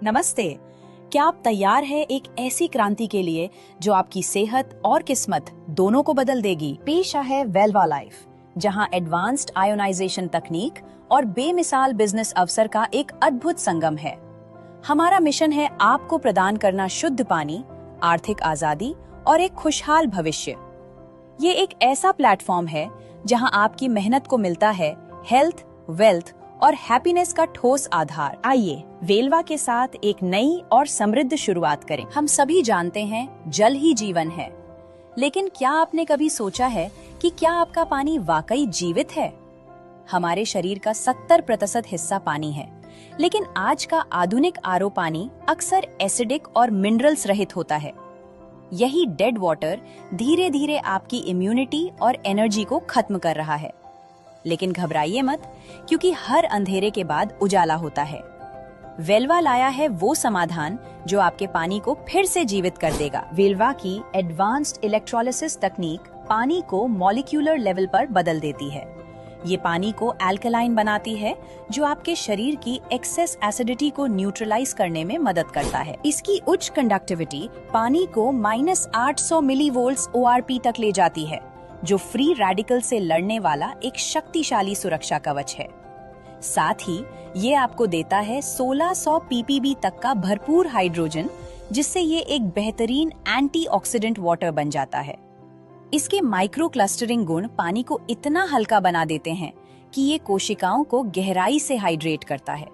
नमस्ते। क्या आप तैयार हैं एक ऐसी क्रांति के लिए जो आपकी सेहत और किस्मत दोनों को बदल देगी? पेशा है वेल्वा लाइफ, जहां एडवांस्ड आयोनाइजेशन तकनीक और बेमिसाल बिजनेस अवसर का एक अद्भुत संगम है। हमारा मिशन है आपको प्रदान करना शुद्ध पानी, आर्थिक आजादी और एक खुशहाल भविष्य। ये एक ऐसा प्लेटफॉर्म है जहां आपकी मेहनत को मिलता है हेल्थ, वेल्थ और हैप्पीनेस का ठोस आधार। आइए वेल्वा के साथ एक नई और समृद्ध शुरुआत करें। हम सभी जानते हैं जल ही जीवन है, लेकिन क्या आपने कभी सोचा है कि क्या आपका पानी वाकई जीवित है? हमारे शरीर का 70% हिस्सा पानी है, लेकिन आज का आधुनिक आरओ पानी अक्सर एसिडिक और मिनरल्स रहित होता है। यही डेड वाटर धीरे धीरे आपकी इम्यूनिटी और एनर्जी को खत्म कर रहा है। लेकिन घबराइए मत, क्योंकि हर अंधेरे के बाद उजाला होता है। वेल्वा लाया है वो समाधान जो आपके पानी को फिर से जीवित कर देगा। वेल्वा की एडवांस्ड इलेक्ट्रोलिसिस तकनीक पानी को मॉलिक्यूलर लेवल पर बदल देती है। ये पानी को अल्कलाइन बनाती है, जो आपके शरीर की एक्सेस एसिडिटी को न्यूट्रलाइज करने में मदद करता है। इसकी उच्च कंडक्टिविटी पानी को -800 मिलीवोल्ट्स ORP तक ले जाती है, जो फ्री रेडिकल से लड़ने वाला एक शक्तिशाली सुरक्षा कवच है। साथ ही ये आपको देता है 1600 ppb तक का भरपूर हाइड्रोजन, जिससे ये एक बेहतरीन एंटीऑक्सीडेंट वाटर बन जाता है। इसके माइक्रो क्लस्टरिंग गुण पानी को इतना हल्का बना देते हैं कि ये कोशिकाओं को गहराई से हाइड्रेट करता है।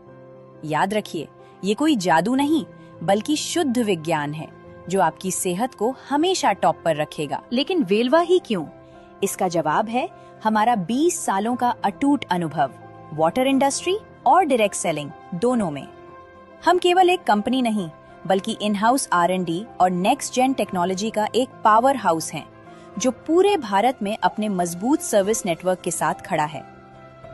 याद रखिए, ये कोई जादू नहीं, बल्कि शुद्ध विज्ञान है जो आपकी सेहत को हमेशा टॉप पर रखेगा। लेकिन वेल्वा ही क्यों? इसका जवाब है हमारा 20 सालों का अटूट अनुभव, वाटर इंडस्ट्री और डायरेक्ट सेलिंग दोनों में। हम केवल एक कंपनी नहीं, बल्कि इन हाउस R&D और नेक्स्ट जेन टेक्नोलॉजी का एक पावर हाउस है, जो पूरे भारत में अपने मजबूत सर्विस नेटवर्क के साथ खड़ा है।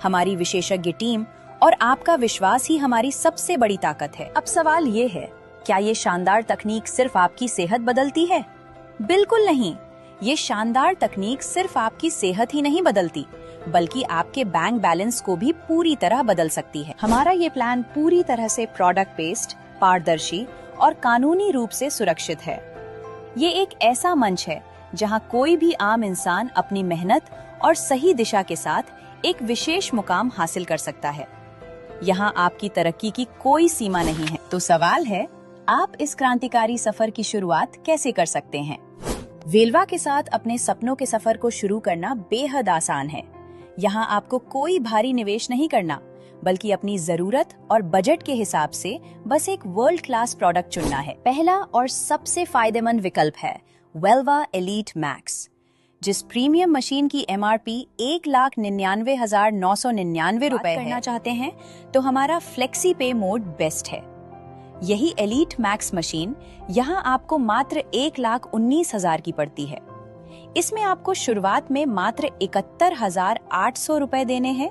हमारी विशेषज्ञ टीम और आपका विश्वास ही हमारी सबसे बड़ी ताकत है। अब सवाल ये है, क्या ये शानदार तकनीक सिर्फ आपकी सेहत बदलती है? बिल्कुल नहीं। ये शानदार तकनीक सिर्फ आपकी सेहत ही नहीं बदलती, बल्कि आपके बैंक बैलेंस को भी पूरी तरह बदल सकती है। हमारा ये प्लान पूरी तरह से प्रोडक्ट बेस्ड, पारदर्शी और कानूनी रूप से सुरक्षित है। ये एक ऐसा मंच है जहां कोई भी आम इंसान अपनी मेहनत और सही दिशा के साथ एक विशेष मुकाम हासिल कर सकता है। यहाँ आपकी तरक्की की कोई सीमा नहीं है। तो सवाल है, आप इस क्रांतिकारी सफर की शुरुआत कैसे कर सकते हैं? वेल्वा के साथ अपने सपनों के सफर को शुरू करना बेहद आसान है। यहाँ आपको कोई भारी निवेश नहीं करना, बल्कि अपनी जरूरत और बजट के हिसाब से बस एक वर्ल्ड क्लास प्रोडक्ट चुनना है। पहला और सबसे फायदेमंद विकल्प है वेल्वा एलीट मैक्स। जिस प्रीमियम मशीन की MRP 1,99,999 रुपए करना चाहते हैं, तो हमारा फ्लेक्सी पे मोड बेस्ट है। यही एलीट मैक्स मशीन यहाँ आपको मात्र 1,19,000 की पड़ती है। इसमें आपको शुरुआत में मात्र 71,800 रुपए देने हैं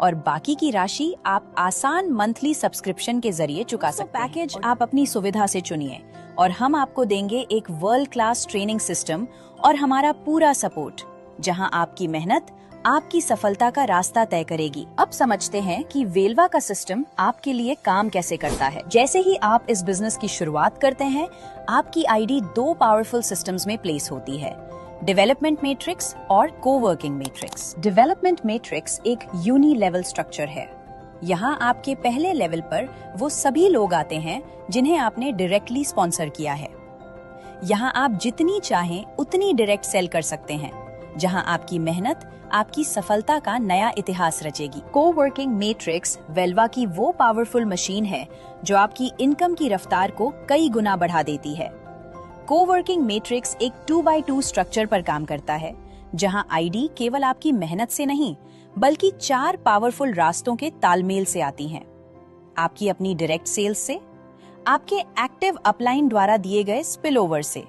और बाकी की राशि आप आसान मंथली सब्सक्रिप्शन के जरिए चुका सकते हैं। पैकेज आप अपनी सुविधा से चुनिए और हम आपको देंगे एक वर्ल्ड क्लास ट्रेनिंग सिस्टम और हमारा पूरा सपोर्ट, जहां आपकी मेहनत आपकी सफलता का रास्ता तय करेगी। अब समझते हैं कि वेल्वा का सिस्टम आपके लिए काम कैसे करता है। जैसे ही आप इस बिजनेस की शुरुआत करते हैं, आपकी आईडी 2 पावरफुल सिस्टम्स में प्लेस होती है, डेवलपमेंट मैट्रिक्स और कोवर्किंग मैट्रिक्स। डेवलपमेंट मैट्रिक्स एक यूनी लेवल स्ट्रक्चर है। यहाँ आपके पहले लेवल पर वो सभी लोग आते हैं जिन्हें आपने डायरेक्टली स्पॉन्सर किया है। यहाँ आप जितनी चाहें उतनी डायरेक्ट सेल कर सकते हैं, जहाँ आपकी मेहनत आपकी सफलता का नया इतिहास रचेगी। कोवर्किंग मैट्रिक्स वेल्वा की वो पावरफुल मशीन है जो आपकी इनकम की रफ्तार को कई गुना बढ़ा देती है। कोवर्किंग मैट्रिक्स एक 2x2 स्ट्रक्चर पर काम करता है, जहां आईडी केवल आपकी मेहनत से नहीं, बल्कि 4 पावरफुल रास्तों के तालमेल से आती हैं। आपकी अपनी डायरेक्ट सेल्स से, आपके एक्टिव अपलाइन द्वारा दिए गए स्पिलओवर से,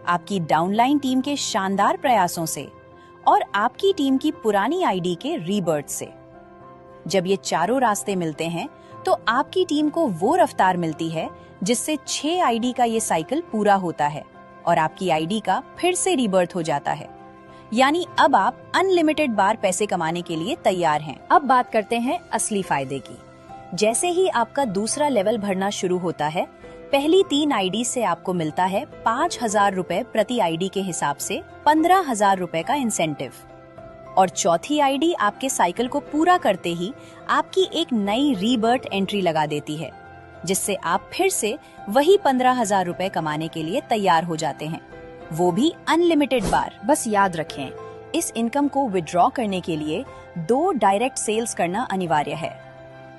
आपकी डाउनलाइन टीम के शानदार प्रयासों से और आपकी टीम की पुरानी आईडी के रीबर्थ से। जब ये चारों रास्ते मिलते हैं, तो आपकी टीम को वो रफ्तार मिलती है जिससे 6 आईडी का ये साइकिल पूरा होता है और आपकी आईडी का फिर से रीबर्थ हो जाता है। यानी अब आप अनलिमिटेड बार पैसे कमाने के लिए तैयार हैं। अब बात करते हैं असली फायदे की। जैसे ही आपका दूसरा लेवल भरना शुरू होता है, पहली 3 आईडी से आपको मिलता है 5,000 रुपए प्रति आईडी के हिसाब से 15,000 रुपए का इंसेंटिव। और चौथी आईडी आपके साइकिल को पूरा करते ही आपकी एक नई रीबर्थ एंट्री लगा देती है, जिससे आप फिर से वही 15,000 रुपए कमाने के लिए तैयार हो जाते हैं, वो भी अनलिमिटेड बार। बस याद रखें, इस इनकम को विड्रॉ करने के लिए 2 डायरेक्ट सेल्स करना अनिवार्य है।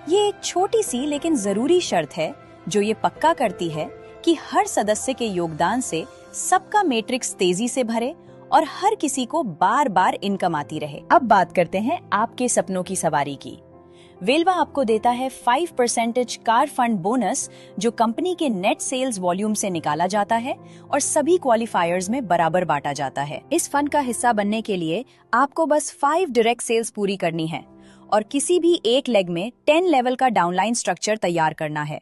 ये एक छोटी सी लेकिन जरूरी शर्त है जो ये पक्का करती है कि हर सदस्य के योगदान से सबका मैट्रिक्स तेजी से भरे और हर किसी को बार बार इनकम आती रहे। अब बात करते हैं आपके सपनों की सवारी की। वेलवा आपको देता है 5% कार फंड बोनस, जो कंपनी के नेट सेल्स वॉल्यूम से निकाला जाता है और सभी क्वालिफायर्स में बराबर बांटा जाता है। इस फंड का हिस्सा बनने के लिए आपको बस 5 डायरेक्ट सेल्स पूरी करनी है और किसी भी एक लेग में 10 लेवल का डाउनलाइन स्ट्रक्चर तैयार करना है।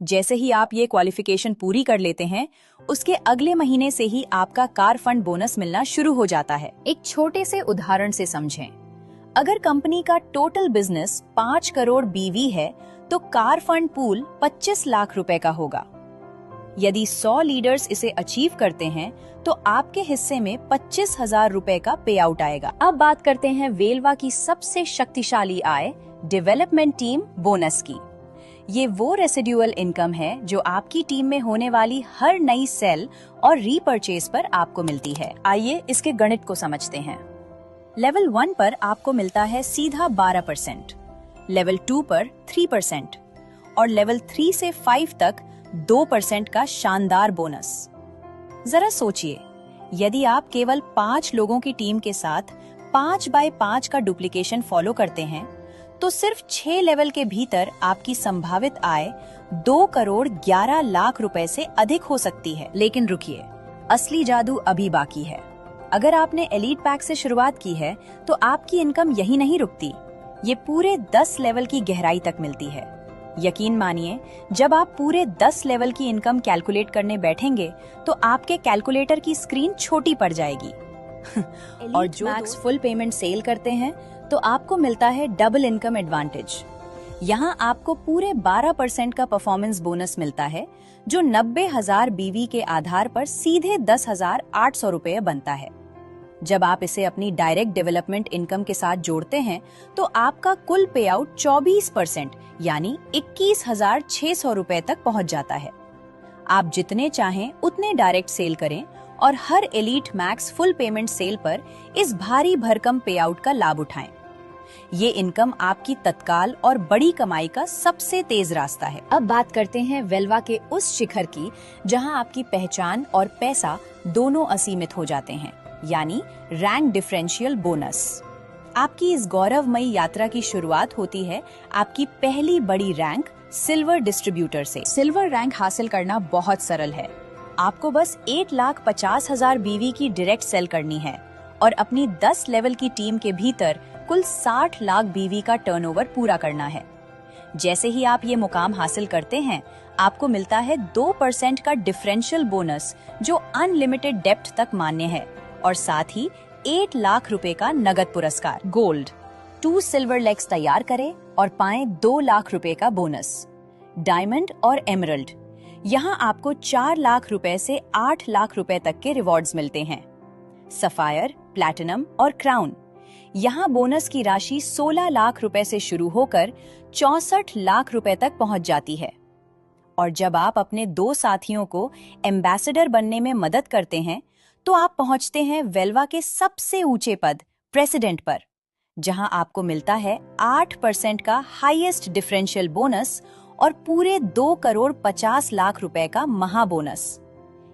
जैसे ही आप ये क्वालिफिकेशन पूरी कर लेते हैं, उसके अगले महीने से ही आपका कार फंड बोनस मिलना शुरू हो जाता है। एक छोटे से उदाहरण से समझें। अगर कंपनी का टोटल बिजनेस 5 करोड़ बीवी है, तो कार फंड पूल 25 लाख रुपए का होगा। यदि 100 लीडर्स इसे अचीव करते हैं, तो आपके हिस्से में 25,000 रुपए का पे आउट आएगा। अब बात करते हैं वेलवा की सबसे शक्तिशाली आय, डेवलपमेंट टीम बोनस की। ये वो रेसिडुअल इनकम है जो आपकी टीम में होने वाली हर नई सेल और रीपर्चेज पर आपको मिलती है। आइए इसके गणित को समझते हैं। लेवल 1 पर आपको मिलता है सीधा 12%, लेवल 2 पर 3% और लेवल 3 से 5 तक 2% का शानदार बोनस। जरा सोचिए, यदि आप केवल 5 लोगों की टीम के साथ 5x5 का डुप्लीकेशन फॉलो करते हैं, तो सिर्फ 6 लेवल के भीतर आपकी संभावित आय 2 करोड़ 11 लाख रुपए से अधिक हो सकती है। लेकिन रुकिए, असली जादू अभी बाकी है। अगर आपने एलीट पैक से शुरुआत की है, तो आपकी इनकम यही नहीं रुकती, ये पूरे 10 लेवल की गहराई तक मिलती है। यकीन मानिए, जब आप पूरे 10 लेवल की इनकम कैलकुलेट करने बैठेंगे, तो आपके कैलकुलेटर की स्क्रीन छोटी पड़ जाएगी। और जो मैक्स फुल पेमेंट सेल करते हैं, तो आपको मिलता है डबल इनकम एडवांटेज। यहाँ आपको पूरे 12% का परफॉर्मेंस बोनस मिलता है, जो 90,000 बीवी के आधार पर सीधे 10,800 रुपए बनता है। जब आप इसे अपनी डायरेक्ट डेवलपमेंट इनकम के साथ जोड़ते हैं, तो आपका कुल पे आउट 24% यानी 21,600 रुपए तक पहुँच जाता है। आप जितने चाहें उतने डायरेक्ट सेल करें और हर elite max full payment sale पर इस भारी भरकम पे आउट का लाभ उठाएं। ये इनकम आपकी तत्काल और बड़ी कमाई का सबसे तेज रास्ता है। अब बात करते हैं वेलवा के उस शिखर की, जहां आपकी पहचान और पैसा दोनों असीमित हो जाते हैं, यानी रैंक डिफरेंशियल बोनस। आपकी इस गौरवमयी यात्रा की शुरुआत होती है आपकी पहली बड़ी रैंक सिल्वर डिस्ट्रीब्यूटर से। सिल्वर रैंक हासिल करना बहुत सरल है। आपको बस 1,50,000 बीवी की डायरेक्ट सेल करनी है और अपनी 10 लेवल की टीम के भीतर कुल 60 लाख बीवी का टर्नओवर पूरा करना है। जैसे ही आप ये मुकाम हासिल करते हैं, आपको मिलता है 2% का डिफरेंशियल बोनस, जो अनलिमिटेड डेप्थ तक मान्य है, और साथ ही 8 लाख रुपए का नगद पुरस्कार। गोल्ड 2 सिल्वर लेग्स तैयार करें और पाएं 2 लाख रुपए का बोनस। डायमंड और एमरल्ड, यहाँ आपको 4 लाख रुपए से 8 लाख रुपए तक के रिवॉर्ड्स मिलते हैं। सफायर, प्लैटिनम और क्राउन, यहाँ बोनस की राशि 16 लाख रुपए से शुरू होकर 64 लाख रुपए तक पहुंच जाती है। और जब आप अपने 2 साथियों को एम्बेसडर बनने में मदद करते हैं, तो आप पहुंचते हैं वेलवा के सबसे ऊंचे पद, प्रेसिडेंट पर, जहां आपको मिलता है 8% का हाईएस्ट डिफरेंशियल बोनस और पूरे 2 करोड़ 50 लाख रुपए का महा बोनस।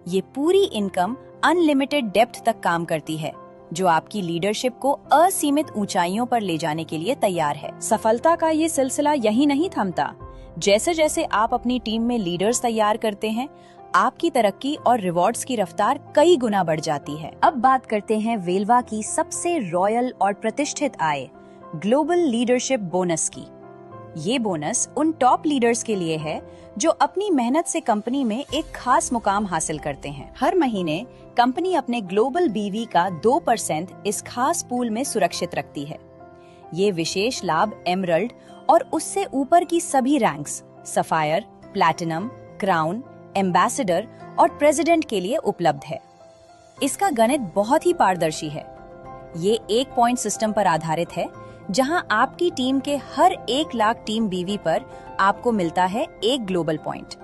ये पूरी इनकम अनलिमिटेड डेप्थ तक काम करती है, जो आपकी लीडरशिप को असीमित ऊंचाइयों पर ले जाने के लिए तैयार है। सफलता का ये सिलसिला यही नहीं थमता। जैसे जैसे आप अपनी टीम में लीडर्स तैयार करते हैं, आपकी तरक्की और रिवॉर्ड्स की रफ्तार कई गुना बढ़ जाती है। अब बात करते हैं वेलवा की सबसे रॉयल और प्रतिष्ठित आय, ग्लोबल लीडरशिप बोनस की। ये बोनस उन टॉप लीडर्स के लिए है जो अपनी मेहनत से कंपनी में एक खास मुकाम हासिल करते हैं। हर महीने कंपनी अपने ग्लोबल बीवी का 2% इस खास पूल में सुरक्षित रखती है। ये विशेष लाभ एमरल्ड और उससे ऊपर की सभी ranks sapphire, platinum, crown, ambassador और प्रेसिडेंट के लिए उपलब्ध है। इसका गणित बहुत ही पारदर्शी है। ये एक पॉइंट सिस्टम पर आधारित है, जहां आपकी टीम के हर 1 लाख टीम बीवी पर आपको मिलता है 1 ग्लोबल पॉइंट।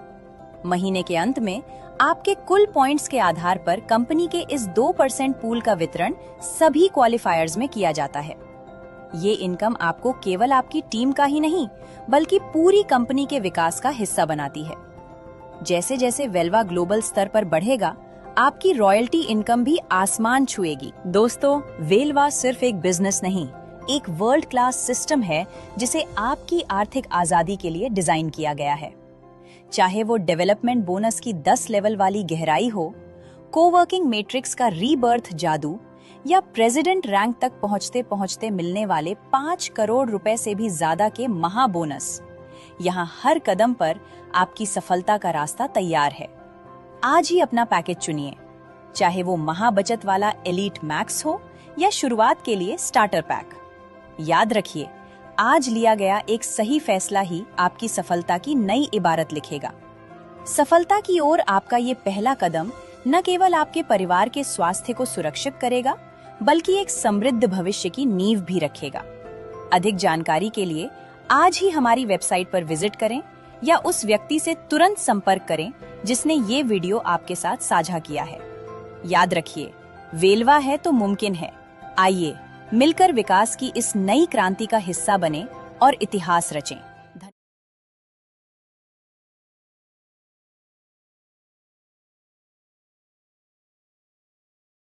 महीने के अंत में आपके कुल पॉइंट्स के आधार पर कंपनी के इस 2% पूल का वितरण सभी क्वालिफायर्स में किया जाता है। ये इनकम आपको केवल आपकी टीम का ही नहीं, बल्कि पूरी कंपनी के विकास का हिस्सा बनाती है। जैसे जैसे वेलवा ग्लोबल स्तर पर बढ़ेगा, आपकी रॉयल्टी इनकम भी आसमान छुएगी। दोस्तों, वेलवा सिर्फ एक बिजनेस नहीं, एक वर्ल्ड क्लास सिस्टम है जिसे आपकी आर्थिक आजादी के लिए डिजाइन किया गया है। चाहे वो डेवलपमेंट बोनस की 10 लेवल वाली गहराई हो, कोवर्किंग मैट्रिक्स का रीबर्थ जादू, या प्रेसिडेंट रैंक तक पहुंचते पहुंचते मिलने वाले 5 करोड़ रुपए से भी ज्यादा के महा बोनस, यहाँ हर कदम पर आपकी सफलता का रास्ता तैयार है। आज ही अपना पैकेज चुनिए, चाहे वो महा बचत वाला एलीट मैक्स हो या शुरुआत के लिए स्टार्टर पैक। याद रखिए, आज लिया गया एक सही फैसला ही आपकी सफलता की नई इबारत लिखेगा। सफलता की ओर आपका ये पहला कदम न केवल आपके परिवार के स्वास्थ्य को सुरक्षित करेगा, बल्कि एक समृद्ध भविष्य की नींव भी रखेगा। अधिक जानकारी के लिए आज ही हमारी वेबसाइट पर विजिट करें या उस व्यक्ति से तुरंत संपर्क करें जिसने ये वीडियो आपके साथ साझा किया है। याद रखिए, वेलवा है तो मुमकिन है। आइए मिलकर विकास की इस नई क्रांति का हिस्सा बने और इतिहास रचें।